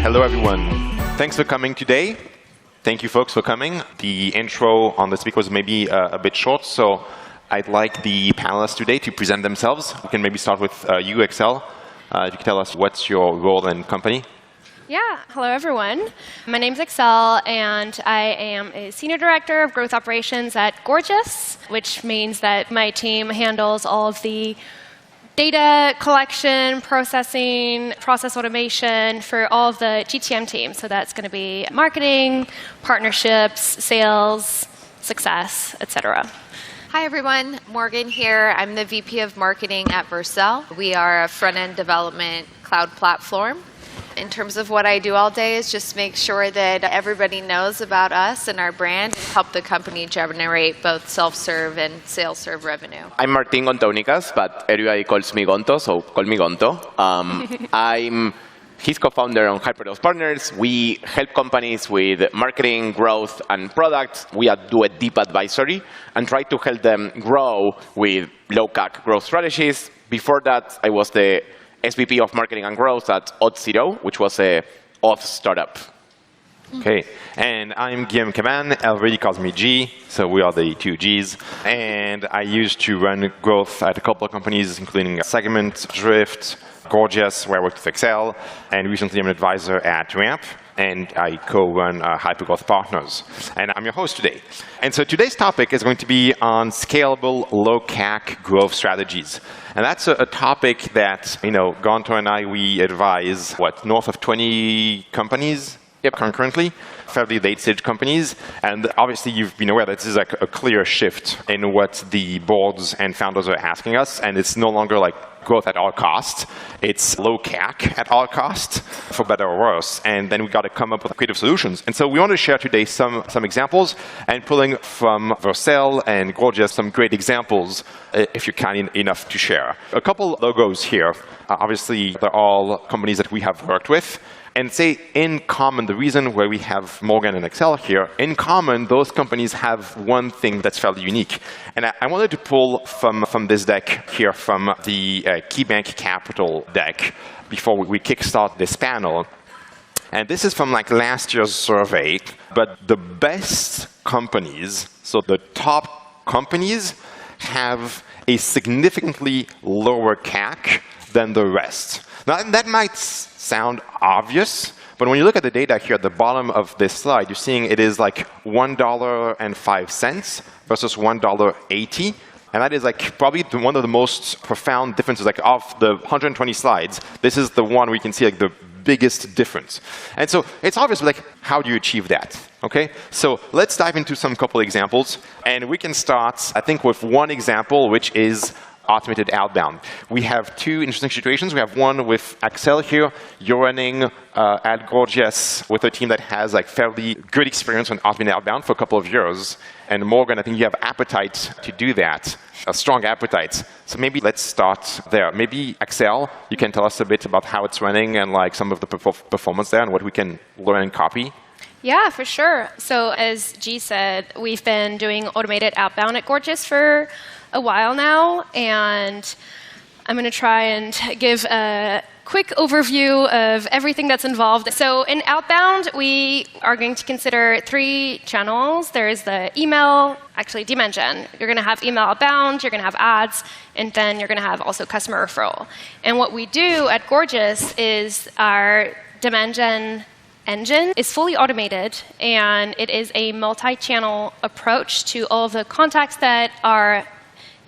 Hello, everyone. Thanks for coming today. Thank you, folks, for coming. The intro on the speaker was maybe a bit short, so I'd like the panelists today to present themselves. We can maybe start with you, Excel. If you could tell us what's your role and company. Yeah, hello everyone. My name's Excel, and I am a Senior Director of Growth Operations at Gorgias, which means that my team handles all of the data collection, processing, process automation for all of the GTM teams. So that's going to be marketing, partnerships, sales, success, etc. Hi, everyone. Morgan here. I'm the VP of Marketing at Vercel. We are a front-end development cloud platform. In terms of what I do all day is just make sure that everybody knows about us and our brand and help the company generate both self-serve and sales-serve revenue. I'm Martin Gontonicas, but everybody calls me Gonto, so call me Gonto. I'm his co-founder on Hyperdos Partners. We help companies with marketing, growth, and product. We do a deep advisory and try to help them grow with low-CAC growth strategies. Before that, I was the SVP of Marketing and Growth at Auth0, which was a auth startup. Okay, and I'm Guillaume Caban. Everybody calls me G, so we are the two Gs. And I used to run growth at a couple of companies, including Segment, Drift, Gorgias, where I worked with Excel, and recently I'm an advisor at Ramp, and I co-run Hypergrowth Partners. And I'm your host today. And so today's topic is going to be on scalable, low-CAC growth strategies. And that's a topic that, Gonto and I, we advise, north of 20 companies concurrently, fairly late-stage companies. And obviously, you've been aware that this is like a clear shift in what the boards and founders are asking us. And it's no longer like growth at all costs. It's low CAC at all costs, for better or worse. And then we got to come up with creative solutions. And so we want to share today some examples and pulling from Vercel and Gorgias some great examples, if you're kind enough to share. A couple logos here. Obviously, they're all companies that we have worked with. And say in common, the reason where we have Morgan and Excel here, in common, those companies have one thing that's fairly unique. And I wanted to pull from this deck here, from the KeyBank Capital deck, before we kickstart this panel. And this is from last year's survey. But the best companies, so the top companies, have a significantly lower CAC than the rest. Now, that might sound obvious, but when you look at the data here at the bottom of this slide, you're seeing it is like $1.05 versus $1.80. And that is probably one of the most profound differences. Of the 120 slides, this is the one we can see the biggest difference. And so it's obvious, how do you achieve that? Okay, so let's dive into some couple examples. And we can start, I think, with one example, which is automated outbound. We have two interesting situations. We have one with Excel here. You're running at Gorgias with a team that has fairly good experience on automated outbound for a couple of years. And Morgan, I think you have appetite to do that, a strong appetite. So maybe let's start there. Maybe Excel, you can tell us a bit about how it's running and some of the performance there and what we can learn and copy. Yeah, for sure. So as G said, we've been doing automated outbound at Gorgias for a while now, and I'm going to try and give a quick overview of everything that's involved. So in outbound, we are going to consider 3 channels. There's the email, actually demand gen. You're going to have email outbound, you're going to have ads, and then you're going to have also customer referral. And what we do at Gorgias is our demand gen engine is fully automated, and it is a multi-channel approach to all of the contacts that are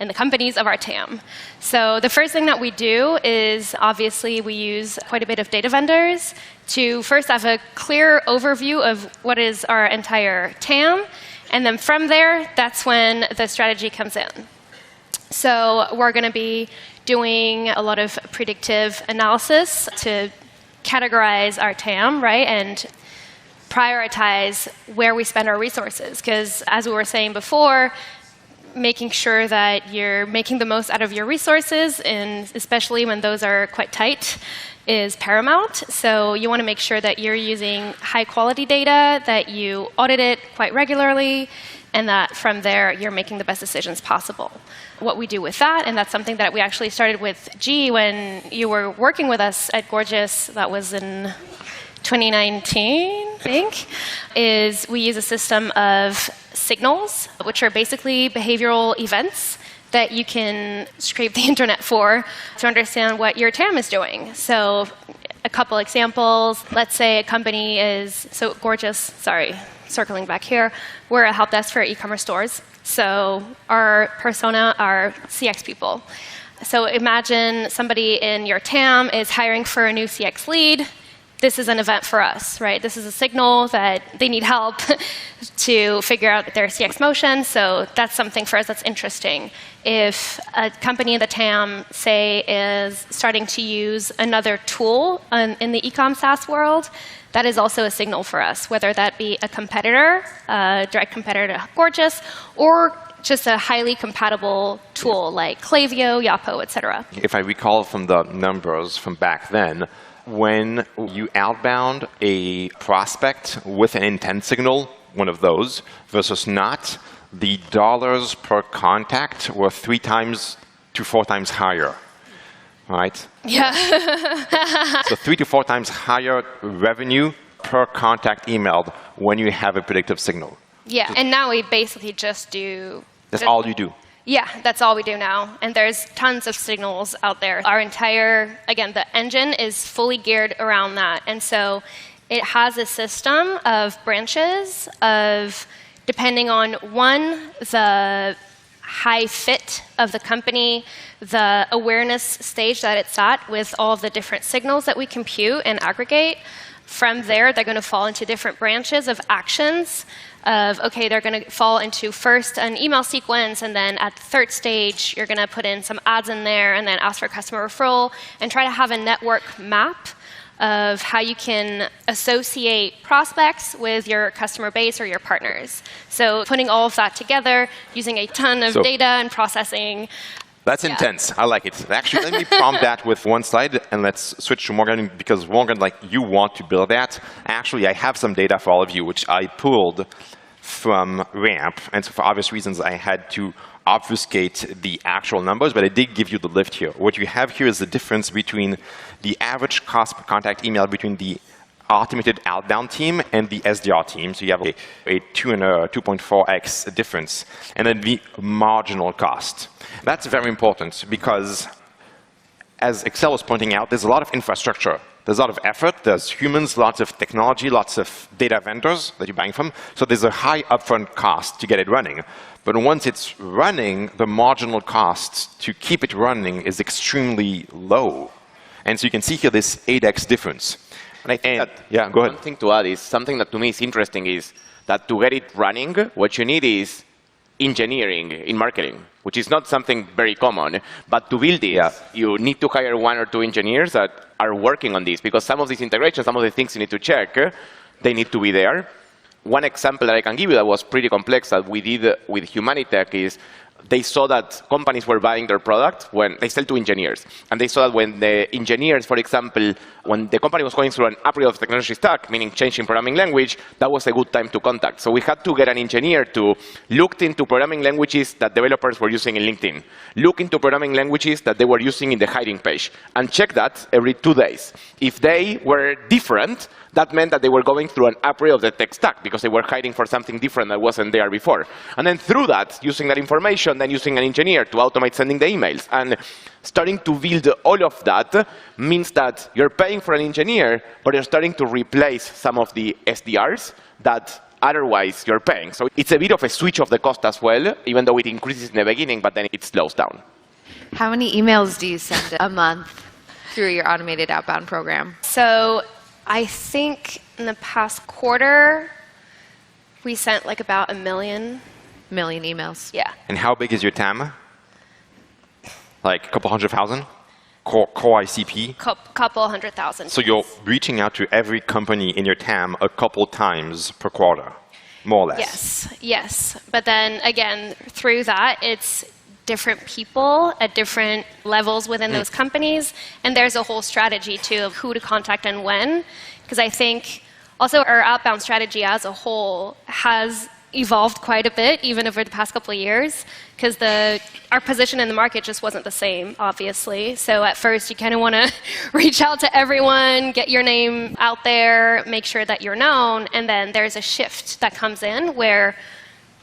in the companies of our TAM. So the first thing that we do is, obviously, we use quite a bit of data vendors to first have a clear overview of what is our entire TAM. And then from there, that's when the strategy comes in. So we're going to be doing a lot of predictive analysis to categorize our TAM, right? And prioritize where we spend our resources. Because as we were saying before, making sure that you're making the most out of your resources, and especially when those are quite tight, is paramount. So you want to make sure that you're using high-quality data, that you audit it quite regularly, and that from there, you're making the best decisions possible. What we do with that, and that's something that we actually started with G when you were working with us at Gorgias, that was in 2019, I think, is we use a system of signals, which are basically behavioral events that you can scrape the internet for to understand what your TAM is doing. So a couple examples. Let's say a company is, so Gorgias, sorry, circling back here, we're a help desk for e-commerce stores. So our persona are CX people. So imagine somebody in your TAM is hiring for a new CX lead. This is an event for us, right? This is a signal that they need help to figure out their CX motion. So that's something for us that's interesting. If a company in the TAM, say, is starting to use another tool in the e-com SaaS world, that is also a signal for us, whether that be a competitor, a direct competitor to Gorgias, or just a highly compatible tool like Klaviyo, Yapo, et cetera. If I recall from the numbers from back then, when you outbound a prospect with an intent signal, one of those, versus not, the dollars per contact were 3 times to 4 times higher, right? Yeah. So 3 to 4 times higher revenue per contact emailed when you have a predictive signal. Yeah, and now we basically just do... That's all you do. Yeah, that's all we do now. And there's tons of signals out there. Our entire, again, the engine is fully geared around that. And so it has a system of branches of, depending on one, the high fit of the company, the awareness stage that it's at with all the different signals that we compute and aggregate. From there, they're going to fall into different branches of actions. Of, okay, they're going to fall into first an email sequence, and then at the third stage, you're going to put in some ads in there, and then ask for a customer referral, and try to have a network map of how you can associate prospects with your customer base or your partners. So putting all of that together, using a ton of data and processing. That's intense. I like it. Actually, let me prompt that with one slide, and let's switch to Morgan, because Morgan, like, you want to build that. Actually, I have some data for all of you, which I pulled from Ramp, and so for obvious reasons, I had to obfuscate the actual numbers, but I did give you the lift here. What you have here is the difference between the average cost per contact email between the automated outbound team and the SDR team. So you have a 2 and a 2.4x difference. And then the marginal cost. That's very important because, as Excel was pointing out, there's a lot of infrastructure. There's a lot of effort. There's humans, lots of technology, lots of data vendors that you're buying from. So there's a high upfront cost to get it running. But once it's running, the marginal cost to keep it running is extremely low. And so you can see here this 8x difference. And I think that yeah, go ahead. One thing to add is something that to me is interesting is that to get it running, what you need is engineering in marketing, which is not something very common. But to build this, you need to hire 1 or 2 engineers that are working on this, because some of these integrations, some of the things you need to check, they need to be there. One example that I can give you that was pretty complex that we did with Humanitech is they saw that companies were buying their product when they sell to engineers. And they saw that when the engineers, for example, when the company was going through an upgrade of technology stack, meaning changing programming language, that was a good time to contact. So we had to get an engineer to look into programming languages that developers were using in LinkedIn, look into programming languages that they were using in the hiring page, and check that every 2 days. If they were different, that meant that they were going through an upgrade of the tech stack because they were hiring for something different that wasn't there before. And then through that, using that information, then using an engineer to automate sending the emails. And starting to build all of that means that you're paying for an engineer, but you're starting to replace some of the SDRs that otherwise you're paying. So it's a bit of a switch of the cost as well, even though it increases in the beginning, but then it slows down. How many emails do you send a month through your automated outbound program? So I think in the past quarter, we sent like about 1 million. Million emails. Yeah. And how big is your TAM? Like a couple 100,000? Core ICP? Couple 100,000. So you're reaching out to every company in your TAM a couple times per quarter, more or less. Yes, yes. But then again, through that, it's different people at different levels within those companies. And there's a whole strategy too of who to contact and when. Because I think also our outbound strategy as a whole has evolved quite a bit, even over the past couple of years, because our position in the market just wasn't the same, obviously. So at first, you kind of want to reach out to everyone, get your name out there, make sure that you're known, and then there's a shift that comes in where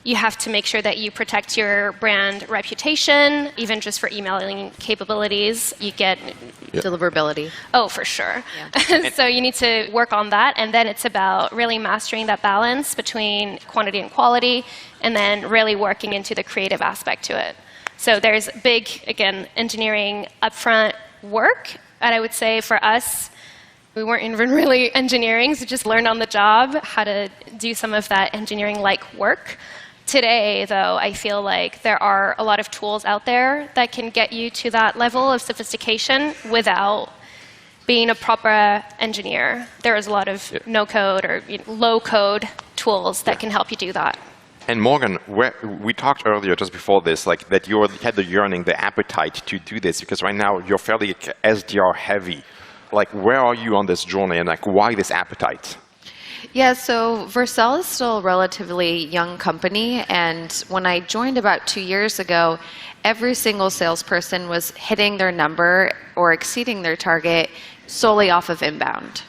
you have to make sure that you protect your brand reputation, even just for emailing capabilities. You get Deliverability. Oh, for sure. Yeah. So you need to work on that, and then it's about really mastering that balance between quantity and quality, and then really working into the creative aspect to it. So there's big, again, engineering upfront work, and I would say for us, we weren't even really engineering, so just learned on the job how to do some of that engineering-like work. Today, though, I feel like there are a lot of tools out there that can get you to that level of sophistication without being a proper engineer. There is a lot of no-code or low-code tools that can help you do that. And Morgan, we talked earlier, just before this, like that you had the yearning, the appetite to do this, because right now you're fairly SDR heavy. Like, where are you on this journey, and like, why this appetite? Yeah, so Vercel is still a relatively young company, and when I joined about 2 years ago, every single salesperson was hitting their number or exceeding their target solely off of inbound.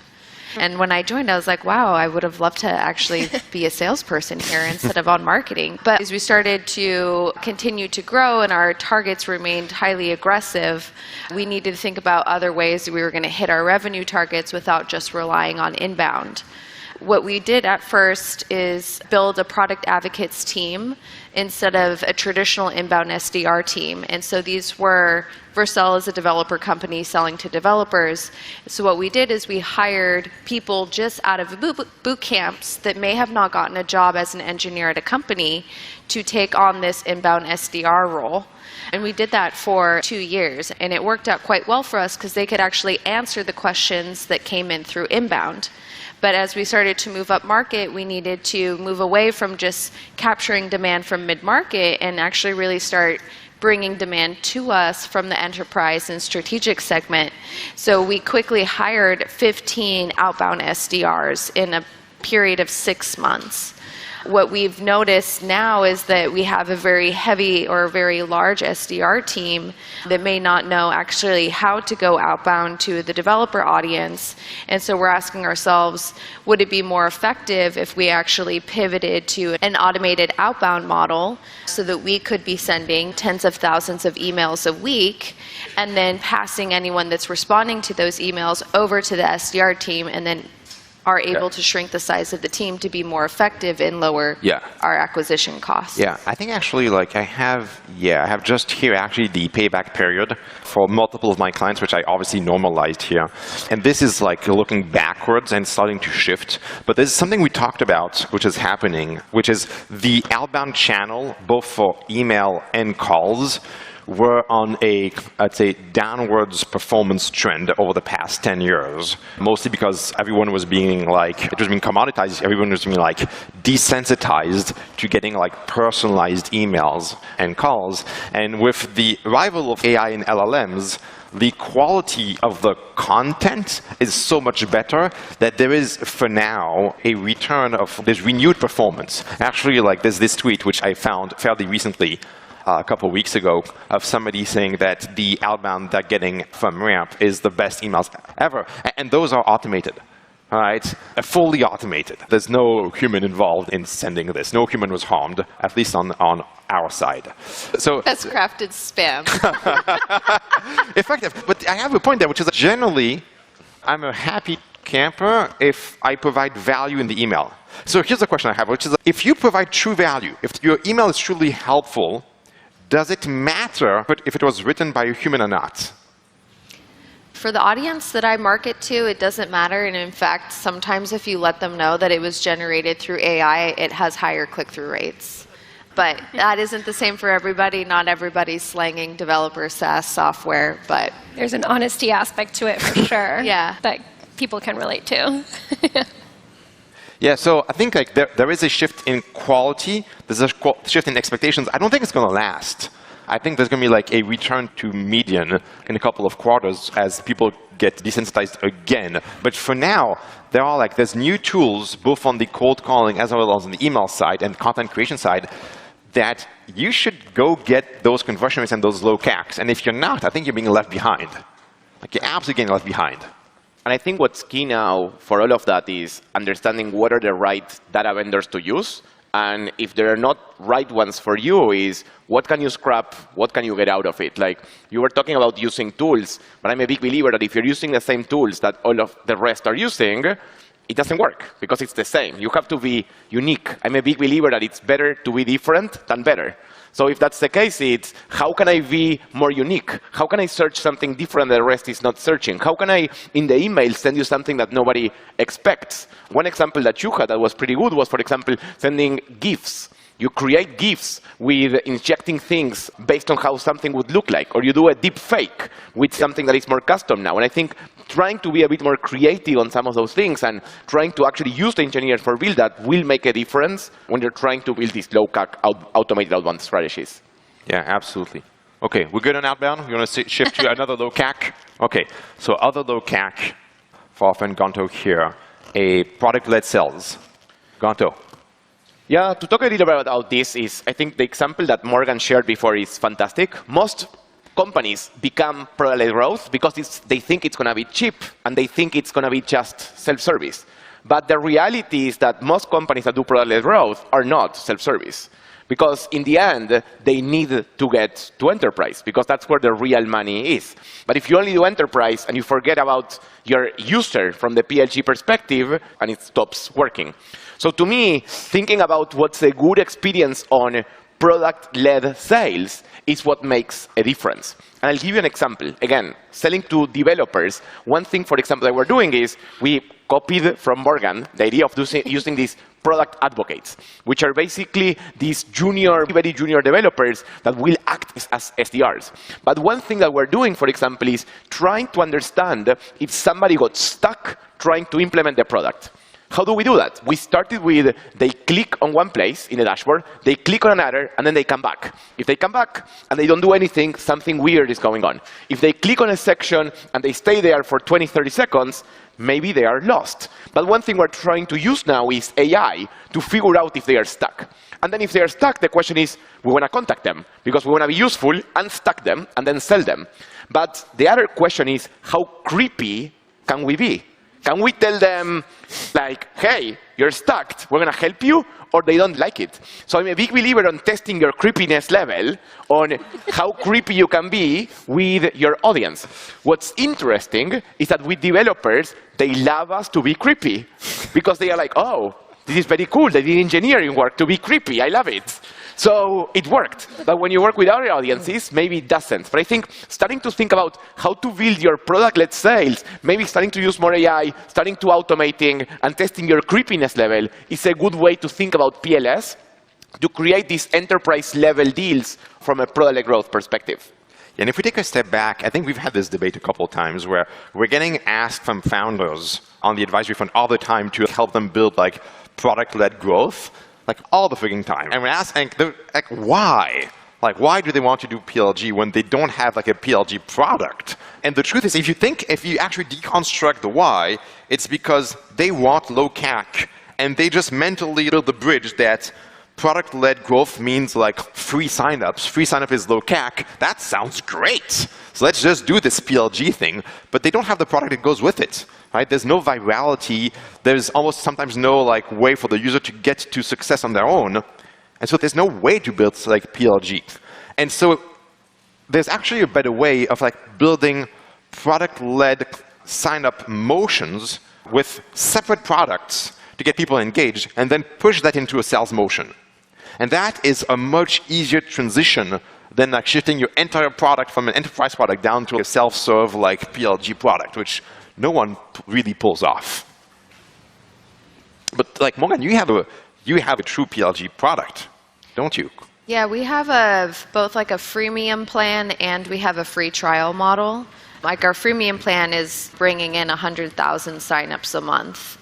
And when I joined, I was like, wow, I would have loved to actually be a salesperson here instead of on marketing. But as we started to continue to grow and our targets remained highly aggressive, we needed to think about other ways that we were going to hit our revenue targets without just relying on inbound. What we did at first is build a product advocates team instead of a traditional inbound SDR team. And so these were, Vercel is a developer company selling to developers. So what we did is we hired people just out of boot camps that may have not gotten a job as an engineer at a company to take on this inbound SDR role. And we did that for 2 years. And it worked out quite well for us because they could actually answer the questions that came in through inbound. But as we started to move up market, we needed to move away from just capturing demand from mid-market and actually really start bringing demand to us from the enterprise and strategic segment. So we quickly hired 15 outbound SDRs in a period of 6 months. What we've noticed now is that we have a very heavy or very large SDR team that may not know actually how to go outbound to the developer audience. And so we're asking ourselves, would it be more effective if we actually pivoted to an automated outbound model so that we could be sending tens of thousands of emails a week and then passing anyone that's responding to those emails over to the SDR team and then are able to shrink the size of the team to be more effective and lower our acquisition costs. Yeah, I think actually, like I have just here actually the payback period for multiple of my clients, which I obviously normalized here. And this is like looking backwards and starting to shift. But there's something we talked about, which is happening, which is the outbound channel, both for email and calls, were on a, I'd say, downwards performance trend over the past 10 years, mostly because everyone was being like, it was being commoditized, everyone was being like desensitized to getting like personalized emails and calls. And with the arrival of AI and LLMs, the quality of the content is so much better that there is, for now, a return of this renewed performance. Actually, like there's this tweet, which I found fairly recently, a couple of weeks ago, of somebody saying that the outbound they're getting from Ramp is the best emails ever. And those are automated, all right? Fully automated. There's no human involved in sending this. No human was harmed, at least on our side. So Best crafted spam. effective. But I have a point there, which is that generally, I'm a happy camper if I provide value in the email. So here's the question I have, which is, if you provide true value, if your email is truly helpful, does it matter if it was written by a human or not? For the audience that I market to, it doesn't matter. And in fact, sometimes if you let them know that it was generated through AI, it has higher click-through rates. But that isn't the same for everybody. Not everybody's slanging developer SaaS software, but There's an honesty aspect to it for sure. Yeah. That people can relate to. Yeah, so I think like there is a shift in quality. There's a shift in expectations. I don't think it's going to last. I think there's going to be like a return to median in a couple of quarters as people get desensitized again. But for now, there's new tools, both on the cold calling as well as on the email side and content creation side, that you should go get those conversion rates and those low CACs. And if you're not, I think you're being left behind. Like, you're absolutely getting left behind. And I think what's key now for all of that is understanding what are the right data vendors to use. And if there are not right ones for you, is what can you scrap, what can you get out of it? Like, you were talking about using tools, but I'm a big believer that if you're using the same tools that all of the rest are using, it doesn't work because it's the same. You have to be unique. I'm a big believer that it's better to be different than better. So if that's the case, it's how can I be more unique? How can I search something different that the rest is not searching? How can I, in the email, send you something that nobody expects? One example that you had that was pretty good was, for example, sending GIFs. You create GIFs with injecting things based on how something would look like, or you do a deep fake with something that is more custom now. And I think trying to be a bit more creative on some of those things and trying to actually use the engineers for build that will make a difference when you're trying to build these low-CAC automated outbound strategies. Yeah, absolutely. Okay, we're good on outbound? You want to shift to another low CAC? Okay, so other low CAC for our friend Gonto here, a product-led sales. Gonto. Yeah, to talk a little bit about this is, I think the example that Morgan shared before is fantastic. Most companies become product-led growth because they think it's going to be cheap and they think it's going to be just self-service. But the reality is that most companies that do product-led growth are not self-service. Because in the end, they need to get to enterprise, because that's where the real money is. But if you only do enterprise and you forget about your user from the PLG perspective, and it stops working. So to me, thinking about what's a good experience on product-led sales is what makes a difference. And I'll give you an example. Again, selling to developers, one thing, for example, that we're doing is we copied from Morgan the idea of using these product advocates, which are basically these very junior developers that will act as SDRs. But one thing that we're doing, for example, is trying to understand if somebody got stuck trying to implement the product. How do we do that? We started with they click on one place in the dashboard, they click on another, and then they come back. If they come back and they don't do anything, something weird is going on. If they click on a section and they stay there for 20, 30 seconds, maybe they are lost. But one thing we're trying to use now is AI to figure out if they are stuck. And then if they are stuck, the question is, we want to contact them because we want to be useful, unstuck them, and then sell them. But the other question is, how creepy can we be? Can we tell them, like, hey, you're stuck, we're going to help you, or they don't like it? So I'm a big believer on testing your creepiness level, on how creepy you can be with your audience. What's interesting is that with developers, they love us to be creepy, because they are like, oh, this is very cool, they did engineering work to be creepy, I love it. So it worked. But when you work with other audiences, maybe it doesn't. But I think starting to think about how to build your product-led sales, maybe starting to use more AI, starting to automating and testing your creepiness level is a good way to think about PLS to create these enterprise-level deals from a product-led growth perspective. And if we take a step back, I think we've had this debate a couple of times where we're getting asked from founders on the advisory fund all the time to help them build like product-led growth. Like all the freaking time. And we're asking, like, why? Like, why do they want to do PLG when they don't have like a PLG product? And the truth is, if you actually deconstruct the why, it's because they want low CAC, and they just mentally build the bridge that product-led growth means like free signups. Free signup is low CAC. That sounds great. So let's just do this PLG thing. But they don't have the product that goes with it. Right? There's no virality. There's almost sometimes no like way for the user to get to success on their own. And so there's no way to build like PLG. And so there's actually a better way of like building product-led sign-up motions with separate products to get people engaged and then push that into a sales motion. And that is a much easier transition than like shifting your entire product from an enterprise product down to a self-serve like PLG product, which no one really pulls off. But like Morgan, you have a true PLG product, don't you? Yeah, we have both like a freemium plan and we have a free trial model. Like our freemium plan is bringing in 100,000 signups a month,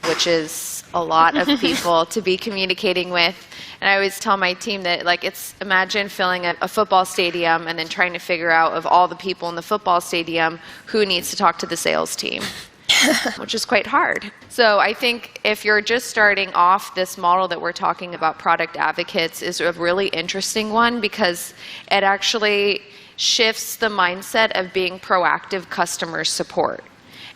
which is a lot of people to be communicating with. And I always tell my team that, like, imagine filling a football stadium and then trying to figure out of all the people in the football stadium who needs to talk to the sales team. Which is quite hard. So I think if you're just starting off, this model that we're talking about, product advocates, is a really interesting one because it actually shifts the mindset of being proactive customer support.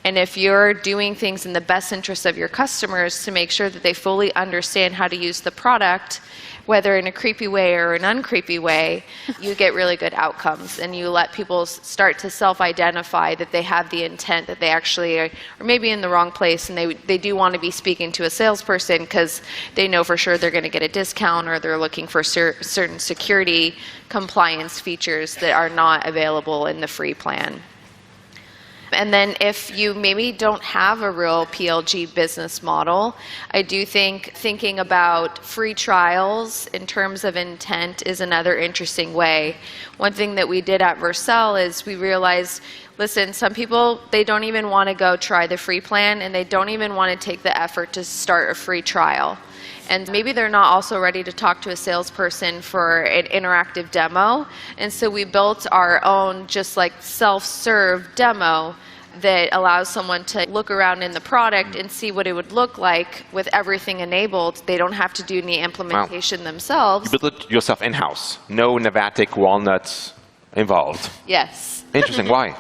And if you're doing things in the best interest of your customers to make sure that they fully understand how to use the product, whether in a creepy way or an uncreepy way, you get really good outcomes. And you let people start to self-identify that they have the intent, that they actually are maybe in the wrong place, and they do want to be speaking to a salesperson because they know for sure they're going to get a discount, or they're looking for certain security compliance features that are not available in the free plan. And then if you maybe don't have a real PLG business model, I do think thinking about free trials in terms of intent is another interesting way. One thing that we did at Vercel is we realized, listen, some people, they don't even want to go try the free plan, and they don't even want to take the effort to start a free trial. And maybe they're not also ready to talk to a salesperson for an interactive demo. And so we built our own just like self-serve demo that allows someone to look around in the product and see what it would look like with everything enabled. They don't have to do any implementation themselves. You built it yourself in-house. No Navatic walnuts involved. Yes. Interesting. Why?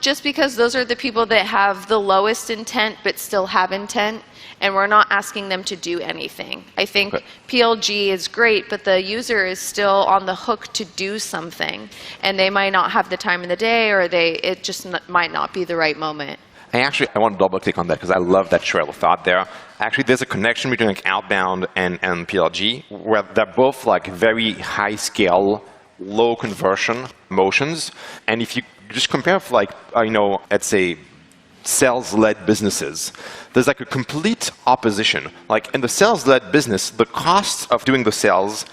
Just because those are the people that have the lowest intent but still have intent, and we're not asking them to do anything. I think PLG is great, but the user is still on the hook to do something, and they might not have the time in the day, or it just might not be the right moment. I want to double click on that because I love that trail of thought there. Actually, there's a connection between like outbound and PLG, where they're both like very high scale, low conversion motions. And if you just compare like, let's say sales-led businesses, there's like a complete opposition. Like in the sales-led business, the cost of doing the sales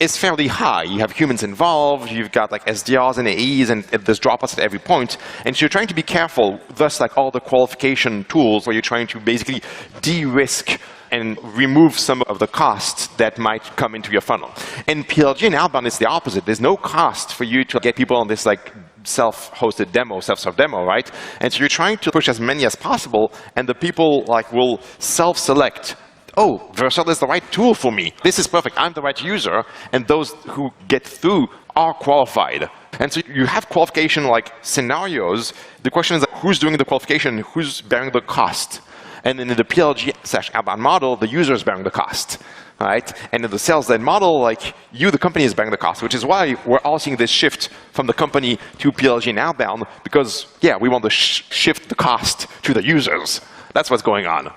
is fairly high. You have humans involved, you've got like SDRs and AEs, and there's dropouts at every point. And so you're trying to be careful, thus like all the qualification tools where you're trying to basically de-risk and remove some of the costs that might come into your funnel. In PLG and outbound, it's the opposite. There's no cost for you to get people on this like self-hosted demo, self-serve demo, right? And so you're trying to push as many as possible, and the people like will self-select, oh, Vercel is the right tool for me. This is perfect. I'm the right user. And those who get through are qualified. And so you have qualification like scenarios. The question is who's doing the qualification, who's bearing the cost? And in the PLG/outbound model, the user is bearing the cost, right? And in the sales-led model, like you, the company, is bearing the cost, which is why we're all seeing this shift from the company to PLG and outbound, because, yeah, we want to shift the cost to the users. That's what's going on.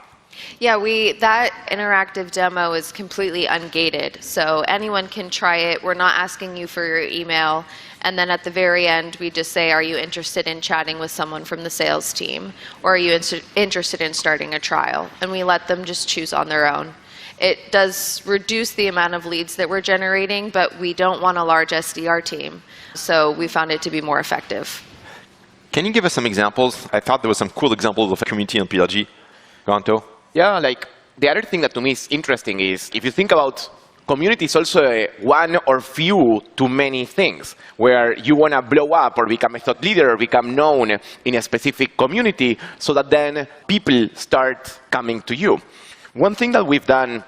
Yeah, that interactive demo is completely ungated, so anyone can try it. We're not asking you for your email. And then at the very end, we just say, are you interested in chatting with someone from the sales team? Or are you interested in starting a trial? And we let them just choose on their own. It does reduce the amount of leads that we're generating, but we don't want a large SDR team. So we found it to be more effective. Can you give us some examples? I thought there was some cool examples of a community on PLG. Gonto? Yeah, like the other thing that to me is interesting is if you think about community is also one or few too many things, where you want to blow up or become a thought leader or become known in a specific community so that then people start coming to you. One thing that we've done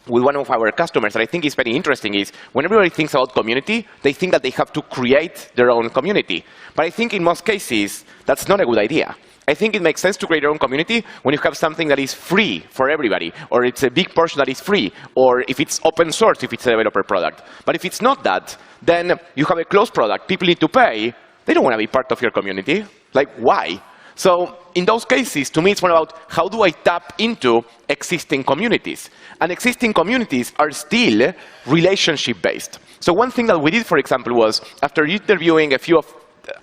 with one of our customers that I think is very interesting is when everybody thinks about community, they think that they have to create their own community. But I think in most cases, that's not a good idea. I think it makes sense to create your own community when you have something that is free for everybody, or it's a big portion that is free, or if it's open source, if it's a developer product. But if it's not that, then you have a closed product, people need to pay, they don't want to be part of your community. Like, why? So in those cases, to me, it's more about how do I tap into existing communities? And existing communities are still relationship-based. So one thing that we did, for example, was after interviewing a few of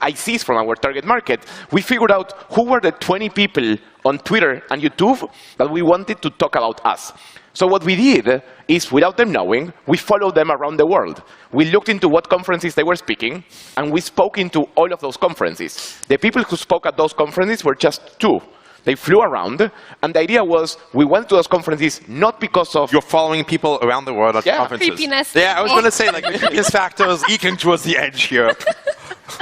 ICs from our target market, we figured out who were the 20 people on Twitter and YouTube that we wanted to talk about us. So what we did is, without them knowing, we followed them around the world. We looked into what conferences they were speaking, and we spoke into all of those conferences. The people who spoke at those conferences were just 2. They flew around, and the idea was we went to those conferences not because of You're following people around the world at Yeah. conferences. Creepiness. Yeah, I was going to say, like, the creepiness factor is eking towards the edge here.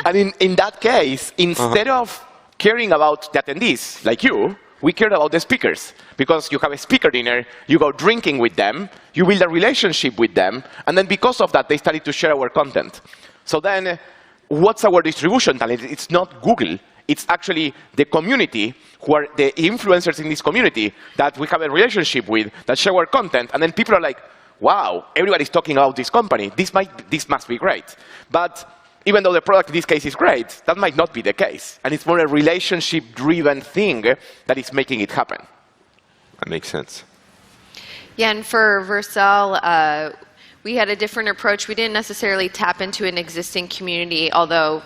And in that case, instead of caring about the attendees, like you, we cared about the speakers. Because you have a speaker dinner, you go drinking with them, you build a relationship with them, and then because of that, they started to share our content. So then, what's our distribution talent? It's not Google. It's actually the community, who are the influencers in this community that we have a relationship with, that share our content, and then people are like, wow, everybody's talking about this company. This must be great. But even though the product in this case is great, that might not be the case. And it's more a relationship-driven thing that is making it happen. That makes sense. Yeah, and for Vercel, we had a different approach. We didn't necessarily tap into an existing community, although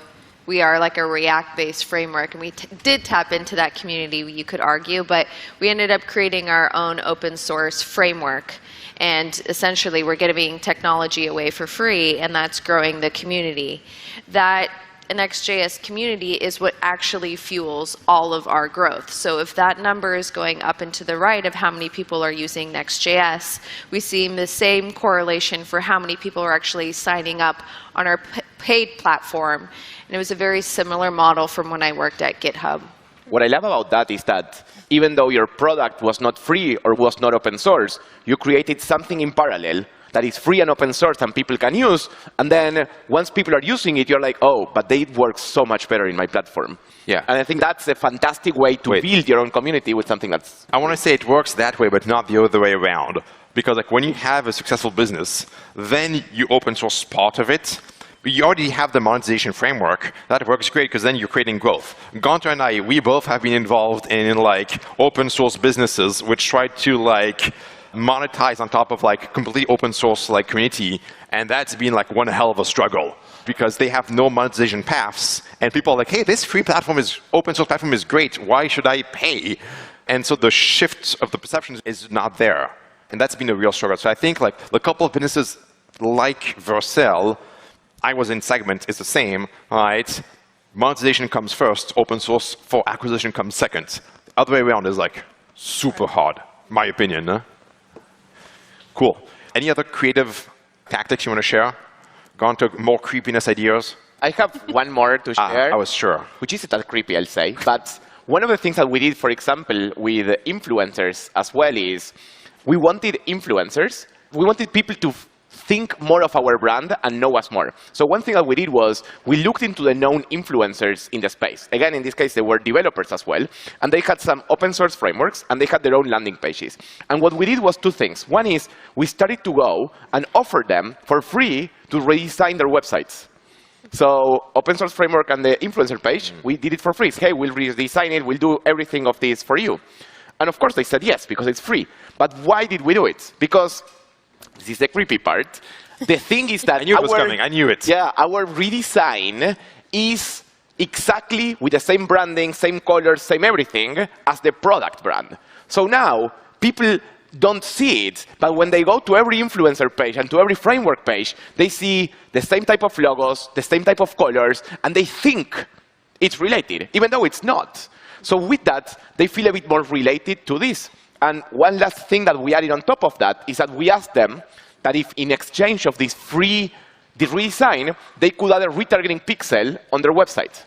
we are like a React-based framework, and we did tap into that community, you could argue, but we ended up creating our own open source framework. And essentially, we're giving technology away for free, and that's growing the community. That Next.js community is what actually fuels all of our growth. So if that number is going up and to the right of how many people are using Next.js, we see the same correlation for how many people are actually signing up on our paid platform. And it was a very similar model from when I worked at GitHub. What I love about that is that even though your product was not free or was not open source, you created something in parallel that is free and open source and people can use. And then once people are using it, you're like, oh, but they work so much better in my platform. Yeah. And I think that's a fantastic way to build your own community with something that's... I want to say it works that way, but not the other way around. Because like when you have a successful business, then you open source part of it. You already have the monetization framework. That works great because then you're creating growth. Gonta and I, we both have been involved in like open source businesses which try to like monetize on top of like completely open source like community, and that's been like one hell of a struggle because they have no monetization paths, and people are like, hey, this free platform is open source platform is great. Why should I pay? And so the shift of the perception is not there, and that's been a real struggle. So I think like a couple of businesses like Vercel, I was in Segment, is the same, right? Monetization comes first, open source for acquisition comes second. The other way around is like super hard, my opinion. Huh? Cool. Any other creative tactics you want to share? Gone to more creepiness ideas? I have one more to share. I was sure. Which isn't that creepy, I'll say. But one of the things that we did, for example, with influencers as well is we wanted influencers. We wanted people to think more of our brand and know us more. So one thing that we did was we looked into the known influencers in the space. Again, in this case, they were developers as well. And they had some open source frameworks, and they had their own landing pages. And what we did was two things. One is we started to go and offer them for free to redesign their websites. So open source framework and the influencer page, we did it for free. Hey, we'll redesign it. We'll do everything of this for you. And of course, they said yes, because it's free. But why did we do it? Because this is the creepy part. The thing is that I knew it was coming. I knew it. Yeah, our redesign is exactly with the same branding, same colors, same everything as the product brand. So now people don't see it, but when they go to every influencer page and to every framework page, they see the same type of logos, the same type of colors, and they think it's related, even though it's not. So with that, they feel a bit more related to this. And one last thing that we added on top of that is that we asked them that if in exchange of this free redesign, they could add a retargeting pixel on their website.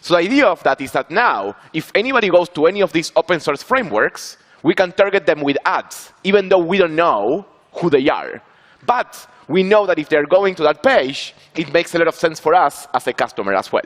So the idea of that is that now, if anybody goes to any of these open source frameworks, we can target them with ads, even though we don't know who they are. But we know that if they're going to that page, it makes a lot of sense for us as a customer as well.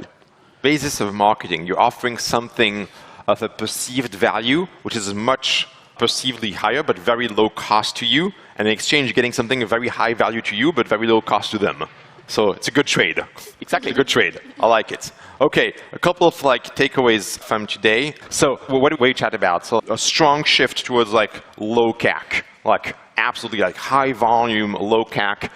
Basis of marketing, you're offering something of a perceived value, which is much perceivably higher, but very low cost to you, and in exchange, you're getting something of very high value to you, but very low cost to them. So it's a good trade. Exactly. It's a good trade. I like it. Okay, a couple of like takeaways from today. So what did we chat about? So a strong shift towards like low CAC, like absolutely like high volume, low CAC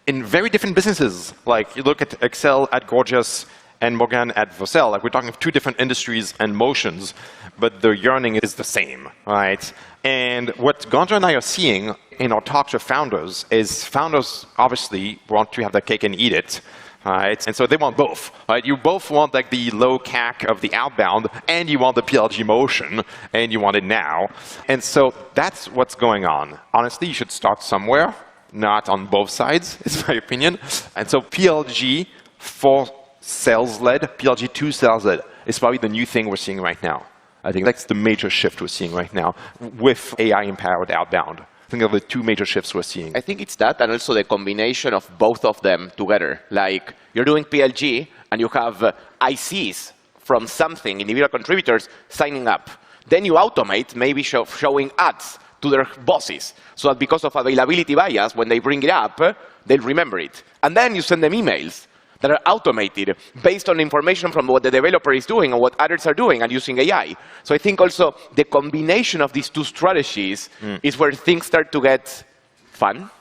in very different businesses. Like you look at Excel at Gorgias and Morgan at Vercel, like we're talking of two different industries and motions, but the yearning is the same, right? And what Gonta and I are seeing in our talks with founders is founders obviously want to have their cake and eat it. Right? And so they want both. Right? You both want like the low CAC of the outbound, and you want the PLG motion, and you want it now. And so that's what's going on. Honestly, you should start somewhere, not on both sides, is my opinion. And so PLG for sales-led, PLG to sales-led is probably the new thing we're seeing right now. I think that's the major shift we're seeing right now with AI-empowered outbound. I think of the two major shifts we're seeing. I think it's that and also the combination of both of them together. Like you're doing PLG and you have ICs from something, individual contributors signing up. Then you automate maybe showing ads to their bosses so that because of availability bias, when they bring it up, they'll remember it. And then you send them emails that are automated based on information from what the developer is doing and what others are doing and using AI. So I think also the combination of these two strategies is where things start to get fun,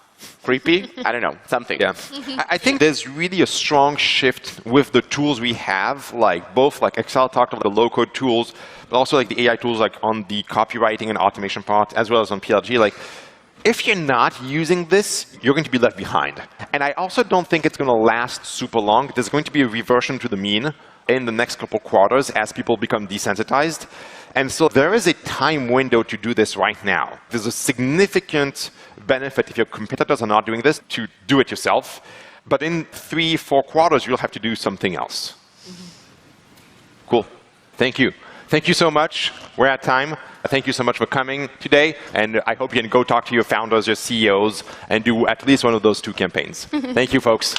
creepy, I don't know, something. Yeah. I think there's really a strong shift with the tools we have, like both like Excel talked about the low-code tools, but also like the AI tools like on the copywriting and automation part, as well as on PLG. Like, if you're not using this, you're going to be left behind. And I also don't think it's going to last super long. There's going to be a reversion to the mean in the next couple quarters as people become desensitized. And so there is a time window to do this right now. There's a significant benefit if your competitors are not doing this to do it yourself. But in 3-4 quarters, you'll have to do something else. Cool. Thank you. Thank you so much. We're at time. Thank you so much for coming today. And I hope you can go talk to your founders, your CEOs, and do at least one of those 2 campaigns. Thank you, folks.